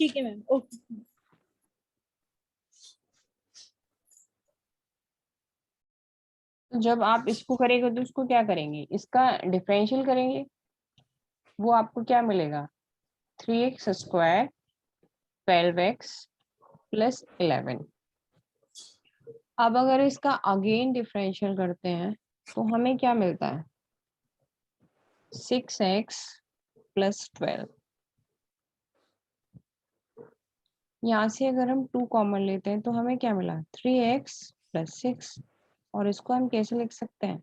ठीक है ma'am, okay. जब आप इसको करेंगे तो इसको क्या करेंगे, इसका डिफरेंशियल करेंगे, वो आपको क्या मिलेगा, 3x² 12x प्लस 11। अब अगर इसका अगेन डिफरेंशियल करते हैं तो हमें क्या मिलता है, 6x प्लस 12। यहाँ से अगर हम 2 कॉमन लेते हैं तो हमें क्या मिला, 3x प्लस 6। और इसको हम कैसे लिख सकते हैं,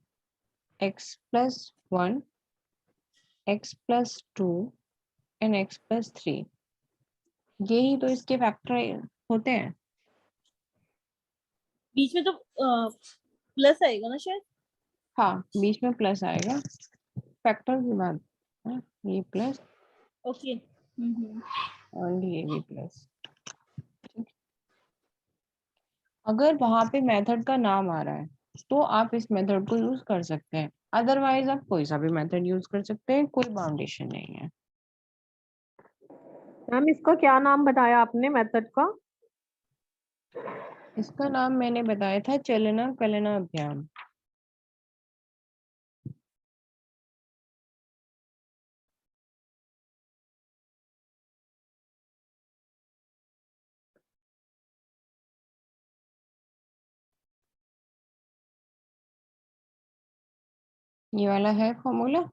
x plus 1, x plus 2 and x plus 3। यही तो इसके फैक्टर होते हैं। बीच में तो प्लस आएगा ना शायद। हाँ, बीच में प्लस आएगा, फैक्टर की बात है, ये प्लस ओके। और ये भी प्लस। अगर वहां पे मेथड का नाम आ रहा है तो आप इस मेथड को यूज कर सकते हैं, अदरवाइज आप कोई सा भी मेथड यूज कर सकते हैं, कोई बाउंडेशन नहीं है। मैम इसका क्या नाम बताया आपने मेथड का? इसका नाम मैंने बताया था चलना कलना अभियान। ये वाला है फॉर्मूला।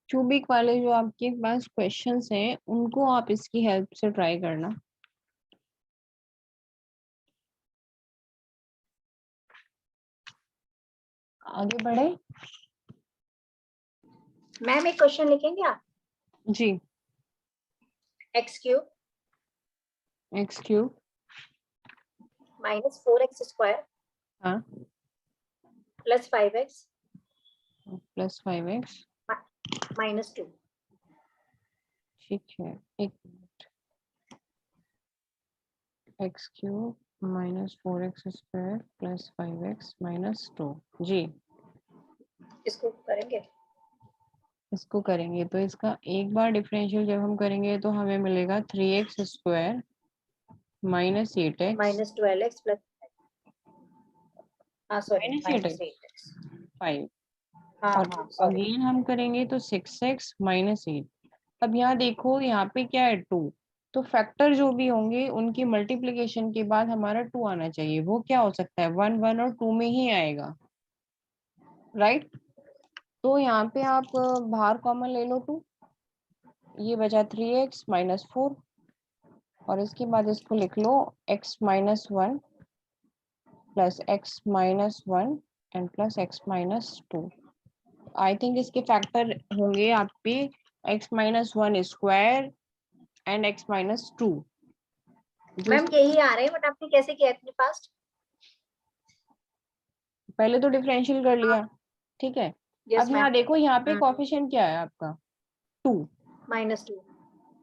क्यूबिक वाले जो आपके पास क्वेश्चंस हैं उनको आप इसकी हेल्प से ट्राई करना। आगे बढ़े। मैम एक क्वेश्चन लिखेंगे आप? जी। X cube x³ minus 4x² हाँ plus 5x plus 5x minus 2। ठीक है, एक minute. x³ minus 4x² plus 5x minus 2। जी, इसको करेंगे। इसको करेंगे तो इसका एक बार डिफरेंशियल जब हम करेंगे तो हमें मिलेगा 3x² minus 8x minus 12x plus sorry minus minus 8x 8x। 5। हाँ और हाँ सॉरी। अगेन हम करेंगे तो 6x माइनस 8। अब यहाँ देखो, यहाँ पे क्या है, 2। तो फैक्टर जो भी होंगे उनकी मल्टीप्लिकेशन के बाद हमारा 2 आना चाहिए। वो क्या हो सकता है, 1 1 और 2 में ही आएगा, राइट। तो यहाँ पे आप बाहर कॉमन ले लो 2, ये बचा 3x माइनस 4। और इसके बाद इसको लिख लो x minus 1 plus x minus 1 and plus x minus 2। I think इसके फैक्टर होंगे आप पे x minus 1 square and x minus 2। Ma'am यही आ रहे हैं, बट आपने कैसे किया इतने फास्ट? पहले तो डिफरेंशियल कर लिया, ठीक है। यस अब यहाँ मैम। देखो, यहाँ पे कोएफिशिएंट क्या है आपका, 2। माइनस 2।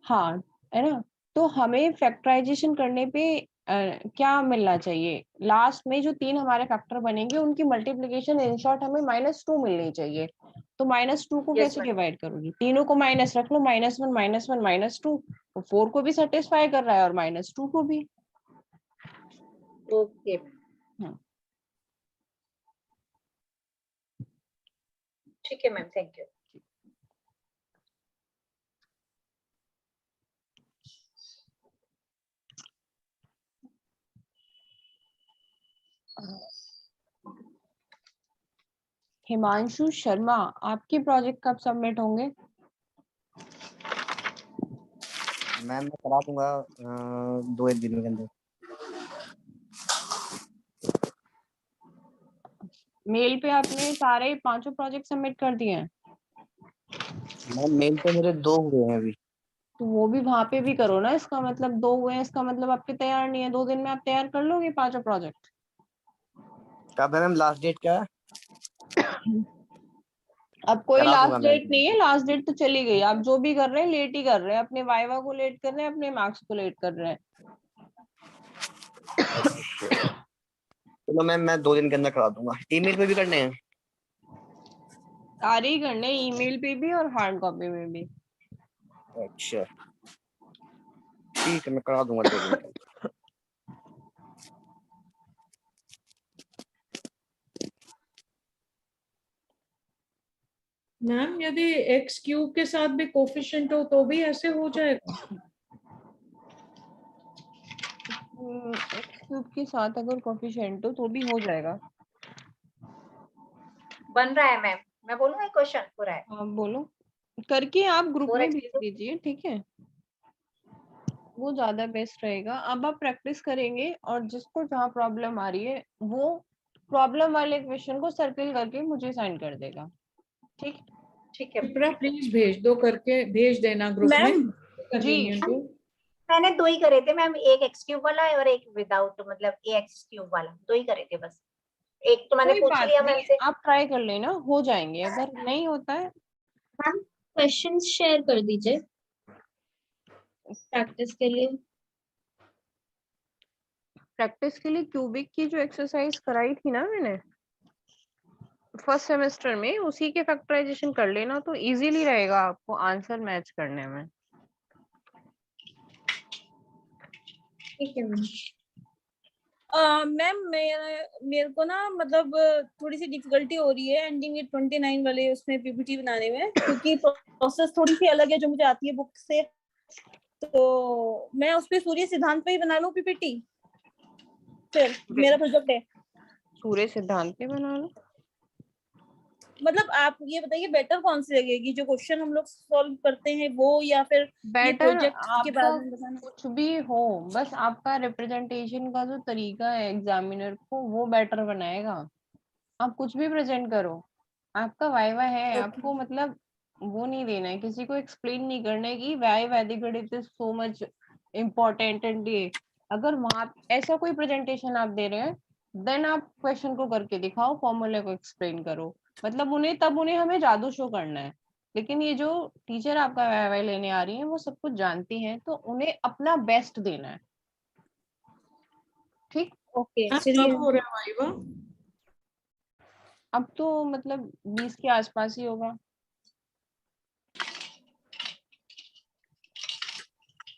हाँ, है ना। तो हमें फैक्टराइजेशन करने पे क्या मिलना चाहिए, लास्ट में जो 3 हमारे फैक्टर बनेंगे उनकी मल्टीप्लिकेशन, इन शॉर्ट हमें -2 मिलनी चाहिए। तो -2 को यस कैसे मैम। डिवाइड करोगी, तीनों को माइनस रख लो, -1 -1 -2। तो 4 को भी सेटिस्फाई कर रहा है और -2 को भी। ओके हाँ। ठीक है ma'am, thank you. Himanshu Sharma, आपके प्रोजेक्ट कब सबमिट होंगे? मैम मैं करा दूंगा 2-1 दिन के अंदर। मेल पे आपने सारे 5 प्रोजेक्ट सबमिट कर दिए हैं? मैम मेल पे मेरे 2 हुए हैं अभी। तो वो भी वहां पे भी करो ना, इसका मतलब 2 हुए हैं, इसका मतलब आपके तैयार नहीं है, 2 दिन में आप तैयार कर लोगे 5 प्रोजेक्ट। कब है मैम लास्ट डेट क्या है? अब कोई करा दूंगा लास्ट मैम। डेट नहीं है, लास्ट डेट तो चली गई। आप जो भी कर रहे हैं लेट ही कर रहे हैं, अपने वाइवा को लेट कर रहे हैं, अपने मार्क्स को लेट कर रहे हैं। चलो मैम मैं 2 दिन के अंदर करा दूंगा। ईमेल पे भी करने हैं? सारे ही करने, ईमेल पे भी और हार्ड कॉपी में भी। अच्छा ठीक है, मैं करा दूंगा 2 दिन के अंदर। मैम यदि एक्स क्यूब के साथ भी कोफिशिएंट हो तो भी ऐसे हो जाएगा? एक्स क्यूब के साथ अगर कोफिशिएंट हो तो भी हो जाएगा। बन रहा है मैम, मैं बोलूँ एक क्वेश्चन पूरा है। आप बोलो, करके आप ग्रुप में 4x भेज दीजिए, ठीक है, वो ज्यादा बेस्ट रहेगा। अब आप प्रैक्टिस करेंगे और जिसको जहाँ प्रॉब्लम आ रही है वो प्रॉब्लम वाले क्वेश्चन को सर्कल करके मुझे सेंड कर देगा, ठीक। ठीक है। विप्रा प्लीज भेज दो, करके भेज देना ग्रुप में मैम कन्वीनियंट हो। मैंने 2 ही करे थे मैम, एक एक्स क्यूब वाला है और एक विदाउट, मतलब ए एक्स क्यूब वाला, 2 ही करे थे बस। एक तो मैंने कोई पूछ बात लिया नहीं, मैम से। आप ट्राई कर लेना, हो जाएंगे। अगर नहीं होता है मैम क्वेश्चन शेयर कर दीजिए प्रैक्टिस के लिए। प्रैक्टिस के लिए क्यूबिक की जो एक्सरसाइज कराई थी ना मैंने फर्स्ट सेमेस्टर में, उसी के फैक्टराइजेशन कर लेना तो इजीली रहेगा आपको आंसर मैच करने में। ठीक है मैम। मैम मेरे को ना मतलब थोड़ी सी डिफिकल्टी हो रही है एंडिंग विद 29 वाले उसमें पीपीटी बनाने में, क्योंकि प्रोसेस थोड़ी सी अलग है जो मुझे आती है बुक से। तो मैं उस पे सूर्य सिद्धांत पे ही बना लूं पीपीटी, फिर मेरा प्रोजेक्ट है। सूर्य सिद्धांत पे बना लो। मतलब आप ये बताइए बेटर कौन सी लगेगी, जो क्वेश्चन हम लोग सॉल्व करते हैं वो, या फिर ये बेटर प्रोजेक्ट के आपका बारे में बताना? कुछ भी हो, बस आपका रिप्रेजेंटेशन का जो तरीका है एग्जामिनर को वो बेटर बनाएगा। आप कुछ भी प्रेजेंट करो, आपका वाइवा है, आपको मतलब वो नहीं देना है, किसी को एक्सप्लेन नहीं करने की वाई वैदिक गणित is so much important and ये। अगर वहां ऐसा कोई प्रेजेंटेशन आप दे रहे हैं देन आप क्वेश्चन को करके दिखाओ, फॉर्मूले को एक्सप्लेन करो, मतलब उन्हें तब उन्हें हमें जादू शो करना है। लेकिन ये जो टीचर आपका वाई लेने आ रही है वो सब कुछ जानती हैं, तो उन्हें अपना बेस्ट देना है, ठीक। ओके मैम चलिए। कब हो रहा है वाइवा? अब तो मतलब 20 के आसपास ही होगा।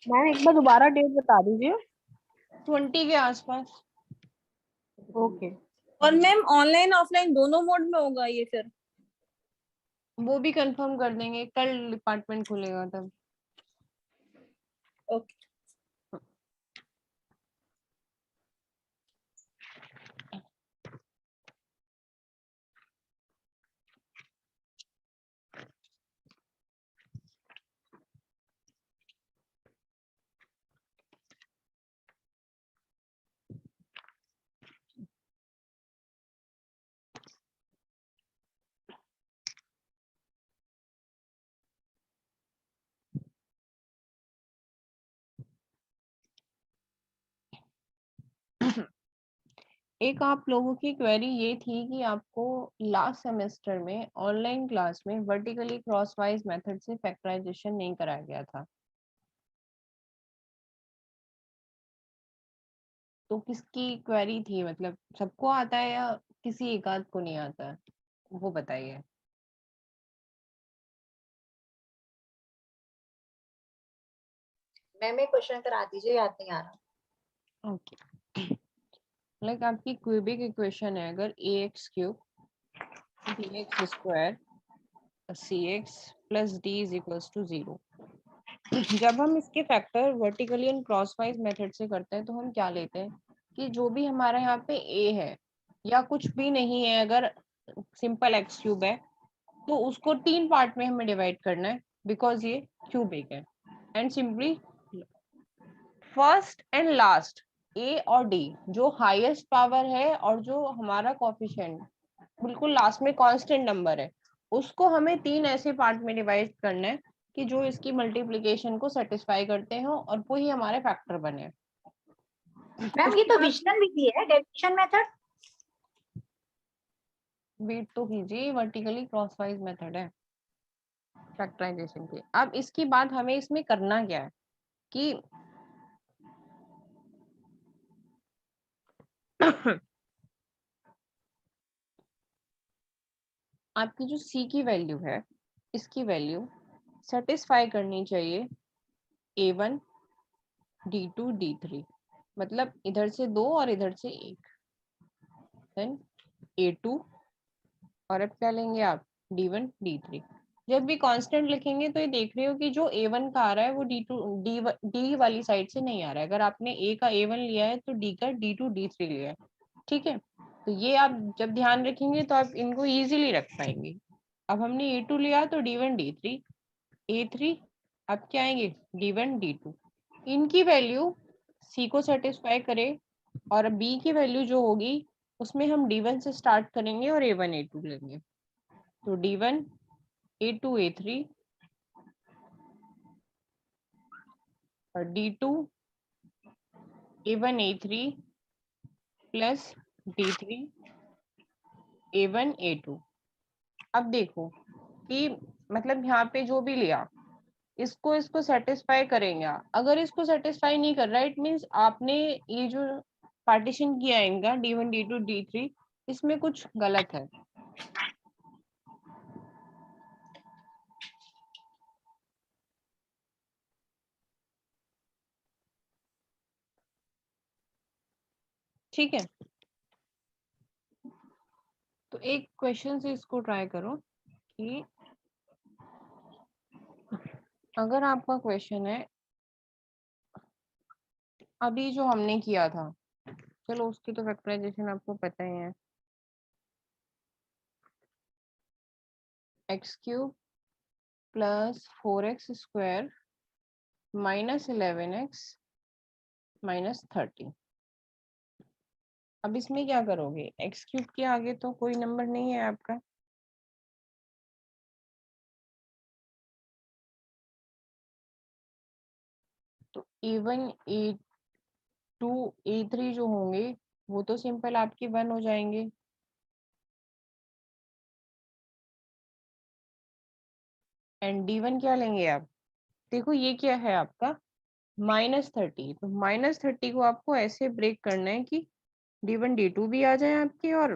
मैम एक बार दोबारा डेट बता दीजिए। 20 के आसपास। ओके। और मैम ऑनलाइन ऑफलाइन दोनों मोड में होगा ये फिर? वो भी कंफर्म कर देंगे, कल डिपार्टमेंट खुलेगा तब। ओके। एक आप लोगों की क्वेरी ये थी कि आपको लास्ट सेमेस्टर में ऑनलाइन क्लास में वर्टिकली क्रॉसवाइज मेथड से फैक्टराइजेशन नहीं कराया गया था, तो किसकी क्वेरी थी? मतलब सबको आता है या किसी एक आध को नहीं आता है, वो बताइए। मैम एक क्वेश्चन करा दीजिए, याद नहीं आ रहा। ओके, लाइक आपकी क्यूबिक इक्वेशन है, अगर A X cube B X square C X plus D is equals to 0। जब हम इसके factor vertically and crosswise method से करते हैं तो हम क्या लेते हैं कि जो भी हमारे यहाँ पे a है या कुछ भी नहीं है, अगर सिंपल एक्स क्यूब है तो उसको 3 पार्ट में हमें डिवाइड करना है, बिकॉज ये क्यूबिक है। And simply first and last A और डी जो हाईएस्ट पावर है और जो हमारा कोफिशिएंट बिल्कुल लास्ट में कांस्टेंट नंबर है, उसको हमें 3 ऐसे पार्ट में डिवाइड करना है कि जो इसकी मल्टीप्लिकेशन को सेटिस्फाई करते हो और वो ही हमारे फैक्टर बने। मैम ये तो विचलन विधि है, डेविएशन मेथड। वेट तो कीजिए, वर्टिकली क्रॉसवाइज मेथड है फैक्टराइजेशन की। अब इसकी बात हमें इसमें करना क्या है कि आपकी जो c की वैल्यू है, इसकी वैल्यू सेटिस्फाई करनी चाहिए a1 d2 d3, मतलब इधर से 2 और इधर से 1, देन a2 और अब क्या लेंगे आप d1 d3। जब भी कांस्टेंट लिखेंगे तो ये देख रहे हो कि जो a1 का आ रहा है वो d वाली साइड से नहीं आ रहा है। अगर आपने a का a1 लिया है तो d का d2 d3 लिया है, ठीक है। तो ये आप जब ध्यान रखेंगे तो आप इनको इजीली रख पाएंगे। अब हमने a2 लिया तो d1 d3, a3 अब क्या आएंगे d1 d2। इनकी वैल्यू c को सेटिस्फाई करे और b की वैल्यू जो होगी उसमें हम d1 से स्टार्ट करेंगे और a1 a2 लेंगे। तो d1 a2 a3 और d2 a1 a3 plus d3 a1 a2। अब देखो कि मतलब यहाँ पे जो भी लिया इसको सेटिस्फाई करेंगे। अगर इसको सेटिस्फाई नहीं कर रहा है, इट मीन्स आपने ये जो पार्टीशन किया है इनका d1 d2 d3 इसमें कुछ गलत है। ठीक है, तो एक क्वेश्चन से इसको ट्राई करो कि अगर आपका क्वेश्चन है अभी जो हमने किया था, चलो उसकी तो फैक्टराइजेशन आपको पता ही है, x cube plus 4x square minus 11x minus 30। अब इसमें क्या करोगे, एक्स क्यूब के आगे तो कोई नंबर नहीं है आपका, तो a1 a2 a3 जो होंगे वो तो सिंपल आपके 1 हो जाएंगे। एंड d1 क्या लेंगे आप, देखो ये क्या है आपका -30, तो -30 को आपको ऐसे ब्रेक करना है कि d1 d2 भी आ जाए आपके और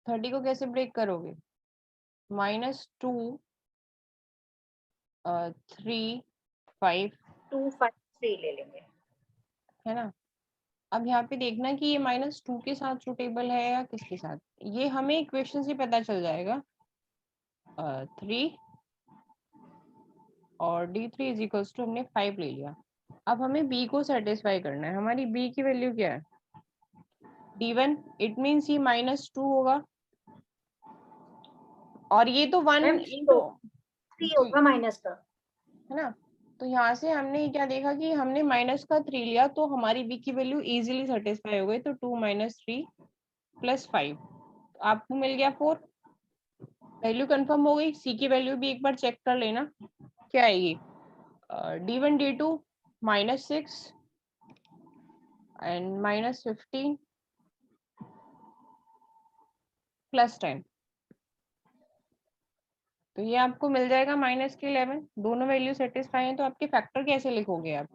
30 को कैसे ब्रेक करोगे, -2 3 5 2 5 3 ले लेंगे, है ना। अब यहाँ पे देखना कि ये -2 के साथ सुटेबल है या किसके साथ, ये हमें इक्वेशन से पता चल जाएगा। 3 और d3 इज इक्वल्स टू हमने 5 ले लिया। अब हमें b को सेटिस्फाई करना है, हमारी b की वैल्यू क्या है d1, इट मीन्स ये -2 होगा और ये तो 1 मैम इंटू 3 होगा माइनस का, है ना। तो यहाँ से हमने क्या देखा कि हमने -3 लिया तो हमारी b की वैल्यू इजीली सेटिस्फाई हो गई, तो 2 - 3 + 5 आपको मिल गया 4। वैल्यू कंफर्म हो गई। c की वैल्यू भी एक बार चेक कर लेना क्या आएगी, d1 d2 -6 एंड -15 + 10, तो ये आपको मिल जाएगा -11। दोनों वैल्यू सेटिस्फाई है तो आपके फैक्टर कैसे लिखोगे आप,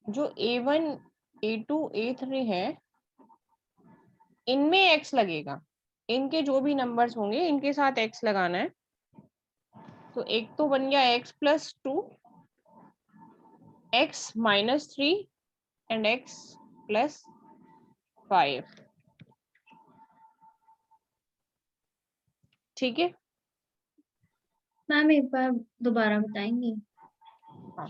जो a1 a2 a3 है इनमें x लगेगा, इनके जो भी नंबर्स होंगे इनके साथ x लगाना है। तो एक तो बन गया x + 2 x - 3 एंड x + 5, ठीक है। मैम एक बार दोबारा बताएंगे। हाँ,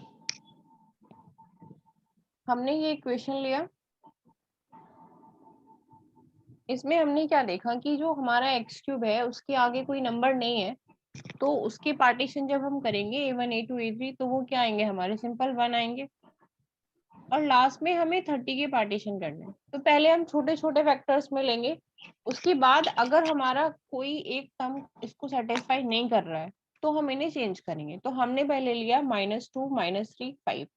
हमने ये इक्वेशन लिया, इसमें हमने क्या देखा कि जो हमारा x³ है उसके आगे कोई नंबर नहीं है, तो उसके पार्टीशन जब हम करेंगे a1 a2 a3 तो वो क्या आएंगे हमारे सिंपल 1 आएंगे। और लास्ट में हमें 30 के पार्टीशन करने हैं। तो पहले हम छोटे छोटे फैक्टर्स में लेंगे, उसके बाद अगर हमारा कोई एक टर्म इसको सेटिस्फाई नहीं कर रहा है तो हम इन्हें चेंज करेंगे। तो हमने पहले लिया -2 -3 5।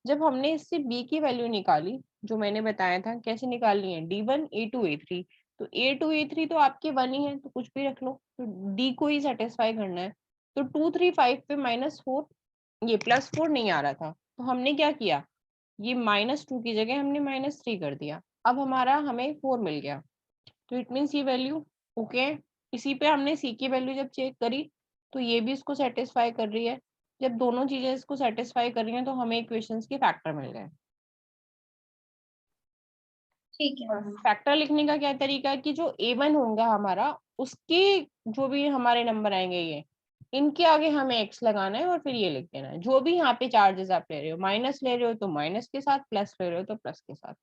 जब हमने इससे b की वैल्यू निकाली, जो मैंने बताया था कैसे निकालनी है, d1 a2 a3, तो a2 a3 तो आपके 1 ही है तो कुछ भी रख लो, तो d को ही सेटिस्फाई करना है। तो 2 3 5 पे -4, ये +4 नहीं आ रहा था तो हमने क्या किया, ये -2 की जगह हमने -3 कर दिया। अब हमें 4 मिल गया, तो इट मीन्स ये वैल्यू ओके। इसी पे हमने c की वैल्यू जब चेक करी तो ये भी इसको सेटिस्फाई कर रही है। जब दोनों चीजें इसको सेटिस्फाई कर रही हैं तो हमें इक्वेशंस के फैक्टर मिल गए। ठीक है। फैक्टर लिखने का क्या तरीका है कि जो a1 होगा हमारा, उसके जो भी हमारे नंबर आएंगे ये, इनके आगे हमें x लगाना है और फिर ये लिख देना है। जो भी यहाँ पे चार्जेस आप ले रहे हो, माइनस ले रहे हो तो माइनस के साथ, प्लस ले रहे हो तो प्लस के साथ।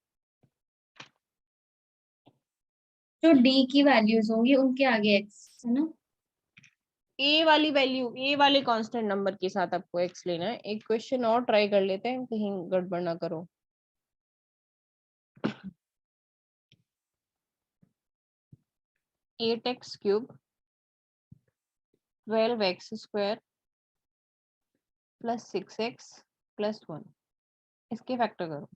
जो d की वैल्यूज होंगी उनके आगे x है ना। ए वाली वैल्यू, ए वाले कांस्टेंट नंबर के साथ आपको x लेना है। एक क्वेश्चन और ट्राई कर लेते हैं, कहीं गड़बड़ ना करो। 8x³ 12x² + 6x + 1, इसके फैक्टर करो।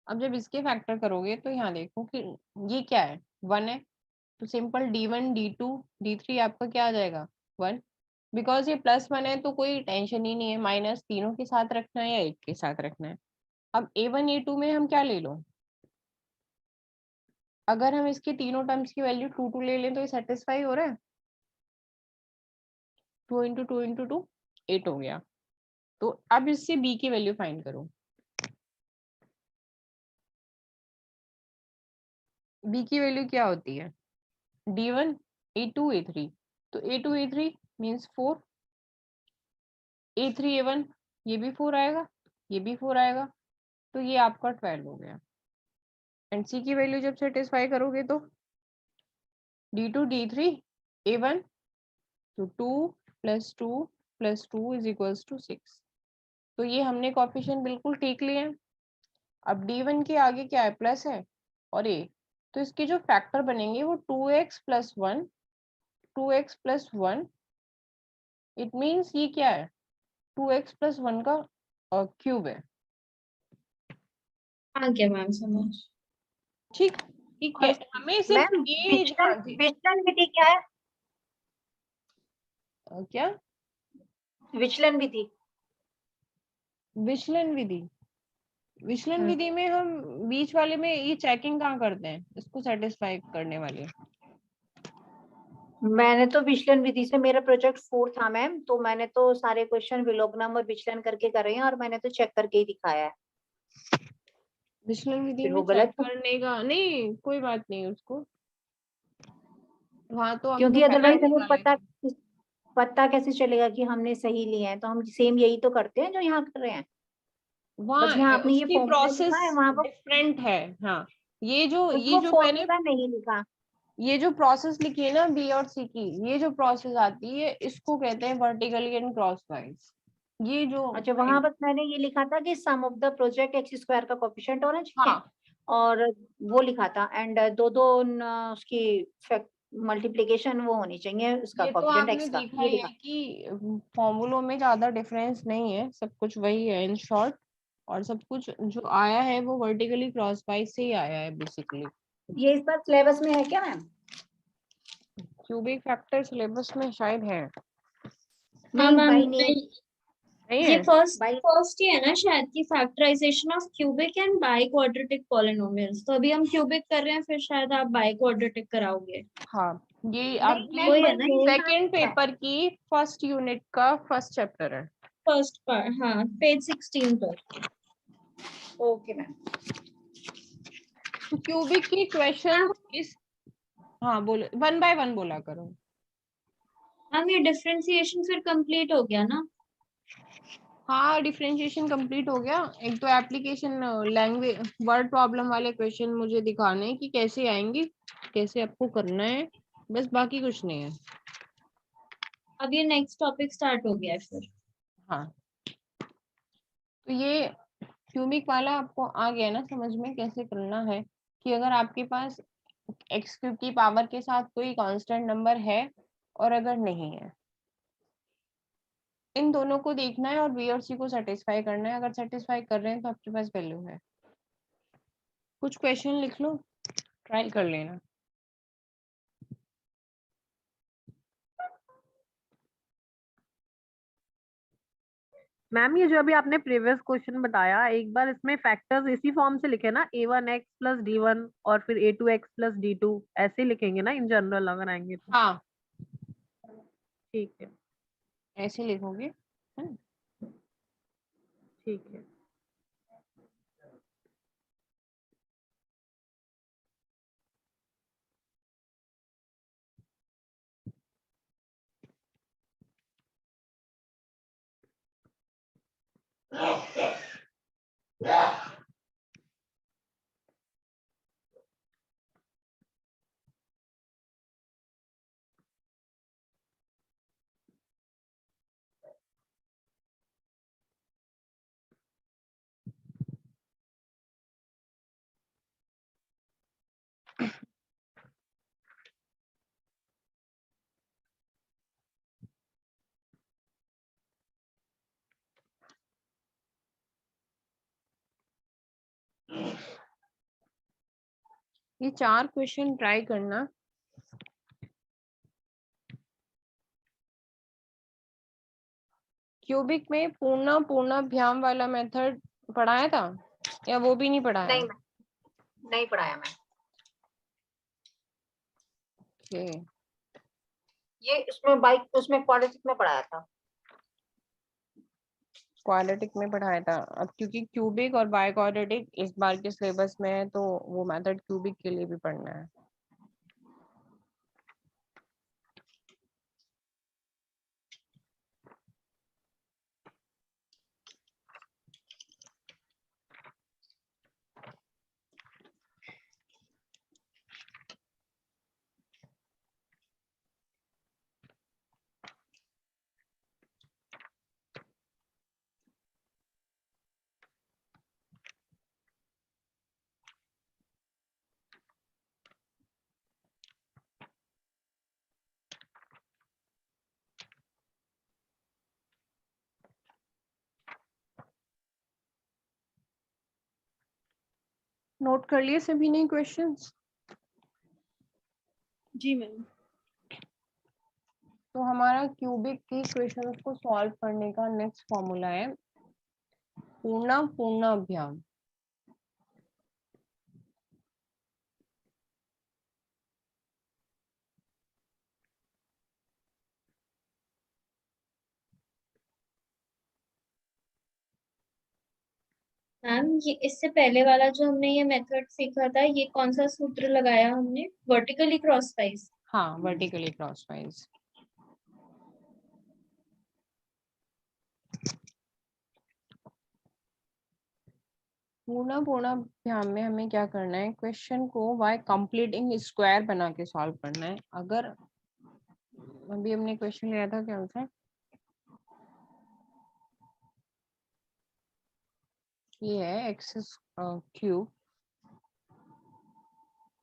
अब जब इसके फैक्टर करोगे तो यहाँ देखो कि ये क्या है, 1 है, तो सिंपल d1 d2 d3 आपका क्या आ जाएगा 1। बिकॉज ये +1 है तो कोई टेंशन ही नहीं है, माइनस तीनों के साथ रखना है या एक के साथ रखना है। अब a1 a2 में हम क्या ले लो, अगर हम इसके तीनों टर्म्स की वैल्यू 2 2 ले लें तो ये सेटिस्फाई हो रहा है। 2 × 2 × 2 8 हो गया। तो अब इससे b की वैल्यू फाइंड करो। b की वैल्यू क्या होती है, d1 a2 a3, तो a2 a3 means 4, a3 a1 ये भी 4 आएगा, ये भी 4 आएगा, तो ये आपका 12 हो गया। एंड c की वैल्यू जब सेटिस्फाई करोगे तो d2 d3 a1, तो 2 + 2 + 2 = 6। तो ये हमने कोएफिशिएंट बिल्कुल ठीक लिए हैं। अब d1 के आगे क्या है, प्लस है और a, तो इसके जो फैक्टर बनेंगे वो 2x + 1, 2x + 1, इट मीन्स ये क्या है 2x + 1 का क्यूब है। आ गया मैम समझ। ठीक, ठीक है, हमें सिर्फ मैम ये विचलन विधि क्या है? क्या विचलन विधि विचलन विधि, विचलन विधि में हम बीच वाले में ये चेकिंग कहाँ करते हैं, इसको सेटिस्फाई करने वाले। मैंने तो विचलन विधि से, मेरा प्रोजेक्ट 4 था मैम, तो मैंने तो सारे क्वेश्चन विलोपनम और विचलन करके करे हैं और मैंने तो चेक करके ही दिखाया है। विचलन विधि फिर में वो चेक गलत है? करने का नहीं कोई बात नहीं उसको, वहां तो क्योंकि आपको पता अदरवाइज होने हमें वाला है। पता कैसे चलेगा कि हमने सही लिए हैं? तो हम सेम यही तो करते हैं जो यहाँ कर रहे हैं, बस यहाँ वहाँ आपने ये उसकी फॉर्मूला लिखा है, प्रोसेस वहां पर डिफरेंट है। हाँ, ये जो उसमें मैंने फॉर्मूला नहीं लिखा। ये जो प्रोसेस लिखी है ना बी और सी की, ये जो प्रोसेस आती है इसको कहते हैं वर्टिकली एंड क्रॉसवाइज। ये जो अच्छा, वहां बस मैंने ये लिखा था कि सम ऑफ द प्रोजेक्ट x² का कोएफिशिएंट होना चाहिए, हाँ, और वो लिखा था एंड दो दो उसकी मल्टीप्लिकेशन वो होनी चाहिए, उसका ये तो कोएफिशिएंट आपने x का, देखा ये ही लिखा। है कि फॉर्मूलों में ज्यादा डिफरेंस नहीं है, सब कुछ वही है इन शॉर्ट। और सब कुछ जो आया है वो वर्टिकली क्रॉसवाइज से ही आया है बेसिकली। ये इस बार सिलेबस में है क्या मैम? क्यूबिक फैक्टर सिलेबस में शायद है, हाँ नहीं, मैम बाई नेम, नहीं ये है। फर्स्ट ही है ना शायद कि factorisation of cubic and by quadratic polynomials, तो अभी हम क्यूबिक कर रहे हैं, फिर शायद आप बाई क्वाड्रेटिक कराओगे। हाँ, ये नहीं आपकी वही है ना ये सेकेंड पेपर की फर्स्ट यूनिट का फर्स्ट चैप्टर है। फर्स्ट पार्ट, हाँ पेज 16 पर। Okay ma'am. तो क्यूबिक की क्वेश्चन इस, हाँ बोलो 1 बाय 1 बोला करो। मैम ये डिफरेंशिएशन फिर कंप्लीट हो गया ना? हाँ, डिफरेंशिएशन कंप्लीट हो गया। एक तो एप्लीकेशन लैंग्वेज वर्ड प्रॉब्लम वाले क्वेश्चन मुझे दिखाने हैं कि कैसे आएंगे, कैसे आपको करना है, बस बाकी कुछ नहीं है। अब ये नेक्स्ट टॉपिक स्टार्ट हो गया है फिर। हाँ, तो ये क्यूबिक वाला आपको आ गया ना समझ में कैसे करना है, कि अगर आपके पास एक्स क्यूब की पावर के साथ कोई कांस्टेंट नंबर है और अगर नहीं है, इन दोनों को देखना है और बी और सी को सेटिस्फाई करना है। अगर सेटिस्फाई कर रहे हैं तो आपके पास वैल्यू है। कुछ क्वेश्चन लिख लो, ट्राई कर लेना। मैम ये जो अभी आपने प्रीवियस क्वेश्चन बताया, एक बार इसमें फैक्टर्स इसी फॉर्म से लिखे ना, a1x प्लस d1 और फिर a2x प्लस d2, ऐसे लिखेंगे ना इन जनरल अगर आएंगे तो? हाँ ठीक है, ऐसे लिखोगे। ठीक है। ये 4 क्वेश्चन ट्राई करना। क्यूबिक में पूर्णाभ्याम वाला मेथड पढ़ाया था या वो भी नहीं पढ़ाया? नहीं मैम, नहीं पढ़ाया मैम। ओके, ये उसमें क्वाड्रेटिक में पढ़ाया था। क्वाड्रेटिक में पढ़ाया था। अब क्योंकि क्यूबिक और बाय क्वाड्रेटिक इस बार के सिलेबस में है तो वो मेथड क्यूबिक के लिए भी पढ़ना है। नोट कर लिए सभी ने क्वेश्चंस? जी मैम। तो हमारा क्यूबिक की क्वेश्चंस को सॉल्व करने का नेक्स्ट फॉर्मूला है पूर्णाभ्याम। मैम ये इससे पहले वाला जो हमने ये मेथड सीखा था, ये कौन सा सूत्र लगाया हमने? Vertically cross wise. हाँ, वर्टिकली क्रॉसवाइज। पूर्णाभ्याम में हमें क्या करना है, क्वेश्चन को बाय कंप्लीटिंग स्क्वायर बना के सॉल्व करना है। अगर अभी हमने क्वेश्चन लिया था क्या था, ये है x cube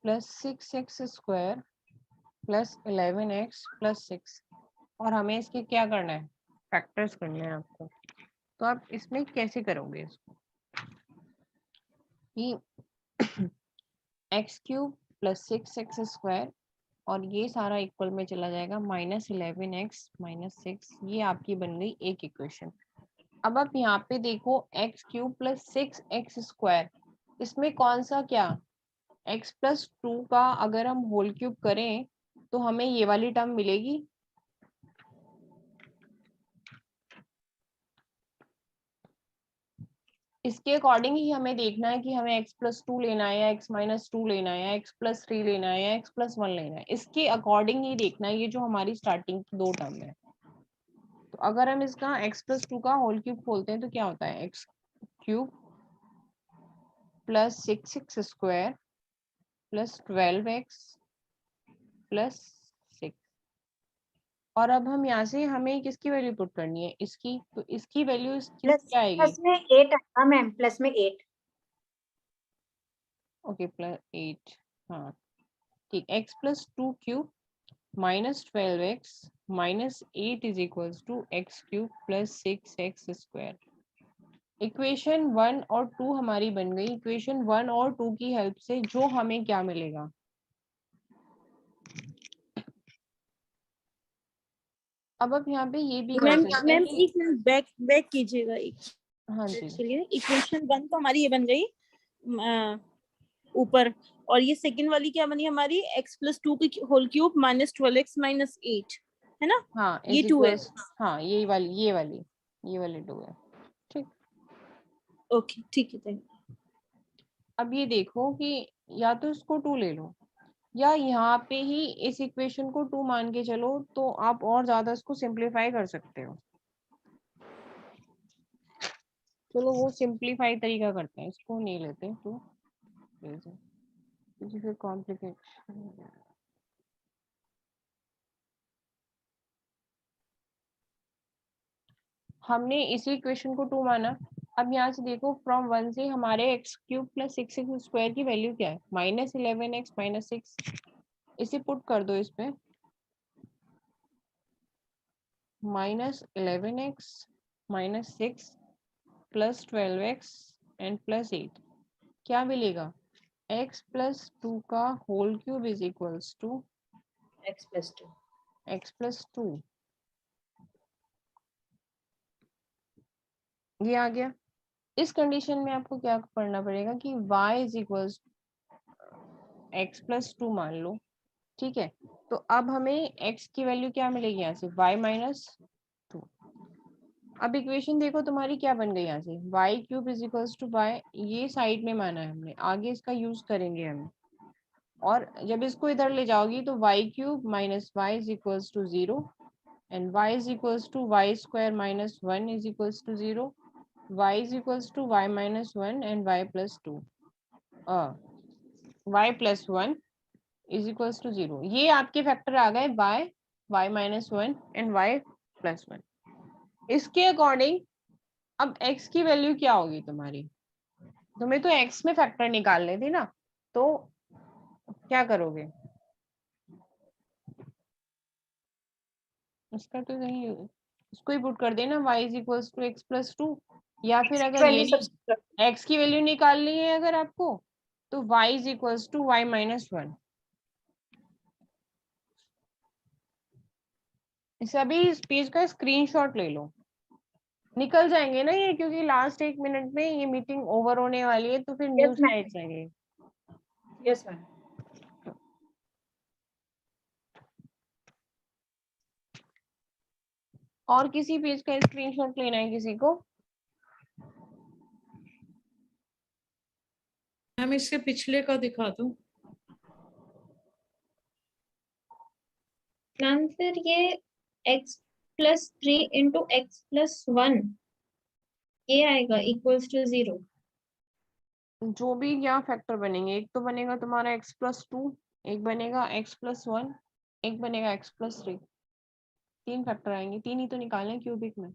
plus 6x square plus 11x plus 6, और हमें इसके क्या करना है, फैक्टर्स करने हैं आपको। तो आप इसमें कैसे करोगे इसको, कि x cube plus 6x square और ये सारा इक्वल में चला जाएगा माइनस 11x माइनस 6, ये आपकी बन गई एक इक्वेशन। अब आप यहाँ पे देखो x cube plus 6x square, इसमें कौन सा क्या, x प्लस 2 का अगर हम होल क्यूब करें तो हमें ये वाली टर्म मिलेगी। इसके अकॉर्डिंग ही हमें देखना है कि हमें x प्लस 2 लेना है या x माइनस 2 लेना है या x प्लस 3 लेना है या x प्लस 1 लेना है। इसके अकॉर्डिंग ही देखना है, ये जो हमारी स्टार्टिंग की 2 टर्म है। तो अगर हम इसका x प्लस 2 का होल क्यूब खोलते हैं तो क्या होता है, x cube plus 6x square plus 12x plus 6, और अब हम यहाँ से हमें किसकी वैल्यू पुट करनी है, इसकी, तो इसकी वैल्यू क्या आएगी? प्लस में 8 आएगा मैम, प्लस में 8। ओके प्लस 8, हाँ ठीक, x plus 2 cube minus 12x minus 8 is equals to x cube plus 6x square. Equation 1 और 2 हमारी बन गई। इक्वेशन 1 और 2 की हेल्प से जो हमें क्या मिलेगा, अब आप यहाँ पे ये भी कर मैम सकते हैं मैम कि, एक मिनट बैक बैक कीजिएगा एक हाँ जी मिनट के लिए। इक्वेशन 1 तो हमारी ये बन गई ऊपर, और ये सेकंड वाली क्या बनी हमारी, x प्लस 2 की whole cube minus 12x minus 8, है ना? हाँ ये इज 2 है। इक्वल्स, हाँ ये वाली 2 है। ठीक, ओके ठीक है, थैंक यू। अब ये देखो कि या तो इसको 2 ले लो, या यहाँ पे ही इस इक्वेशन को 2 मान के चलो, तो आप और ज्यादा इसको सिंप्लीफाई कर सकते हो। चलो वो सिंप्लीफाई तरीका करते हैं, इसको नहीं लेते तो क्योंकि फिर कॉम्प्लिकेशन। हमने इसी इक्वेशन को 2 माना। अब यहाँ से देखो फ्रॉम 1 से हमारे x cube plus 6x square की वैल्यू क्या है, माइनस 11x माइनस 6। इसे पुट कर दो इसमें, minus 11x minus 6 plus 12x and plus 8, क्या मिलेगा, x प्लस 2 का whole cube is equals to x plus 2। x plus 2, ये आ गया। इस कंडीशन में आपको क्या पढ़ना पड़ेगा कि y is equals x plus 2 मान लो, ठीक है। तो अब हमें x की वैल्यू क्या मिलेगी यहाँ से, y माइनस 2। अब इक्वेशन देखो तुम्हारी क्या बन गई यहाँ से, y cube is equals to y, ये साइड में माना है हमने, आगे इसका यूज करेंगे हम। और जब इसको इधर ले जाओगी तो y cube minus Y is equals to 0 and y is equals to Y square minus 1 is equals to 0, y is equals to y minus 1 and y plus 2, y plus 1 is equals to 0। ये आपके factor आ गए y minus 1 and y plus 1। इसके according अब x की value क्या होगी तुम्हारी, तुम्हें तो x में फैक्टर निकालने थे ना, तो क्या करोगे, इसका तो कहीं इसको ही पुट कर देना, y is equals to x plus 2, या फिर अगर ये नहीं x की वैल्यू निकालनी है अगर आपको, तो y is equals to y minus 1। इस अभी इस पेज का स्क्रीनशॉट ले लो, निकल जाएंगे ना ये, क्योंकि लास्ट 1 मिनट में ये मीटिंग ओवर होने वाली है, तो फिर न्यूज लाइट जाएंगे। Yes ma'am. और किसी पेज का स्क्रीनशॉट लेना है किसी को? मैम इससे पिछले का दिखा दो। मैम फिर ये x plus 3 into x plus 1 ये आएगा इक्वल्स टू 0। जो भी यहाँ फैक्टर बनेंगे, एक तो बनेगा तुम्हारा x प्लस 2, एक बनेगा x प्लस 1, एक बनेगा x प्लस 3, 3 फैक्टर आएंगे, 3 ही तो निकालने क्यूबिक में।